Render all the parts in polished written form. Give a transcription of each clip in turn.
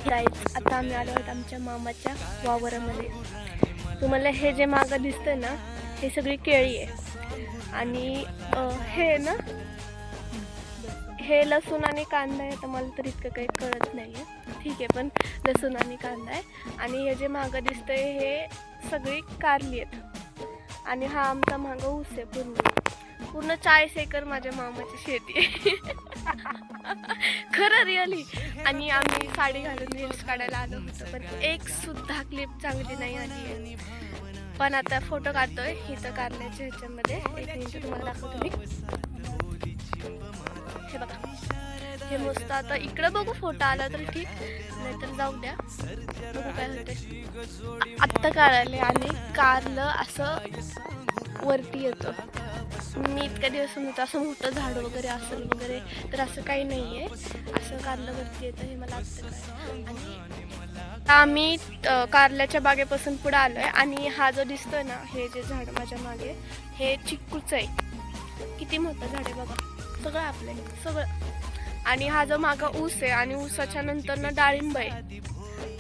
Guys आता आम्ही आलो आहोत आमच्या मामाच्या वावरामध्ये. तुम्हाला हे जे मागं दिसतंय ना हे सगळी केळी आहे आणि हे ना हे लसूण आणि कांदा आहे. तर मला तर इतकं काही कळत नाही आहे, ठीक आहे, पण लसूण आणि कांदा आहे. आणि हे जे मागं दिसतंय हे सगळी कारली आहेत आणि हा आमचा मागं ऊस आहे. पूर्ण 40 एकर माझ्या मामाची शेती आहे. खरं रिअली. आणि आम्ही साडी घालून रील्स काढायला आलो होतो पण एक सुद्धा क्लिप चांगली नाही आली आहे. पण आता फोटो काढतोय इथं कारल्याच्या ह्याच्यामध्ये. एक मिनिट तुम्हाला दाखवतो मी. हे बघा, हे मस्त. आता इकडं बघू, फोटो आला तर ठीक, नाहीतर जाऊ द्या, बघू काय होते. आत्ता काढायला आणि कारलं असं वरती येतं. मी इतक्या दिवस होतं असं मोठं झाड वगैरे असेल वगैरे, तर असं काही नाही आहे. असं कारलं वरती येतं हे मला आत्ता कळलं. आणि आम्ही कारल्याच्या बागेपासून पुढे आलो आहे आणि हा जो दिसतोय ना हे जे झाड माझ्या मागे हे चिक्कूचं आहे. किती मोठं झाड आहे बघा, सगळं आपलं आहे सगळं. आणि हा जो मागं ऊस आहे आणि ऊसाच्या नंतर ना डाळिंब आहे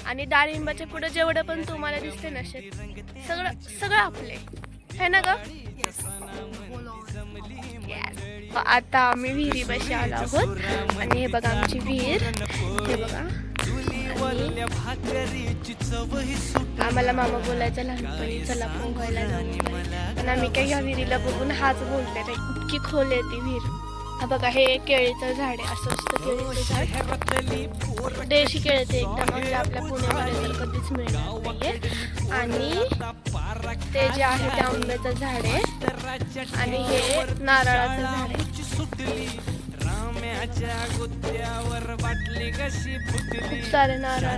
आणि डाळिंबाच्या पुढे जेवढं पण तुम्हाला दिसते ना शेत सगळं सगळं आपले आहे ना ग. आता आम्ही विहिरीपाशी आलो आहोत आणि हे बघा आमची विहीर. हे बघा, आम्हाला मामा बोलायचा लहानपणी चला पोहायला जाऊन, पण आम्ही काही ह्या विहिरीला बघून हाच बोलते नाही, इतकी खोल आहे ती विहीर. हा बघा, हे केळीचं झाड आहे. असं असतं केळीचं झाड, देशी केळी ते एकदम, म्हणजे आपल्या पुण्यामध्ये तर कधीच मिळणार नाहीये. आणि ते जे आहे ते आंब्याचं झाड आहे आणि हे नारळाचं झाड आहे. खूप सारे नारळ.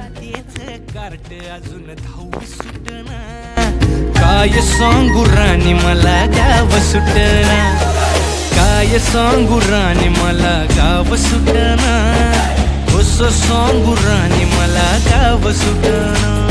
काय सांगू राणी मला गाव सुटना, काय सांगू राणी मला गाव सुटना, कसं सांगू राणी मला गाव सुटना.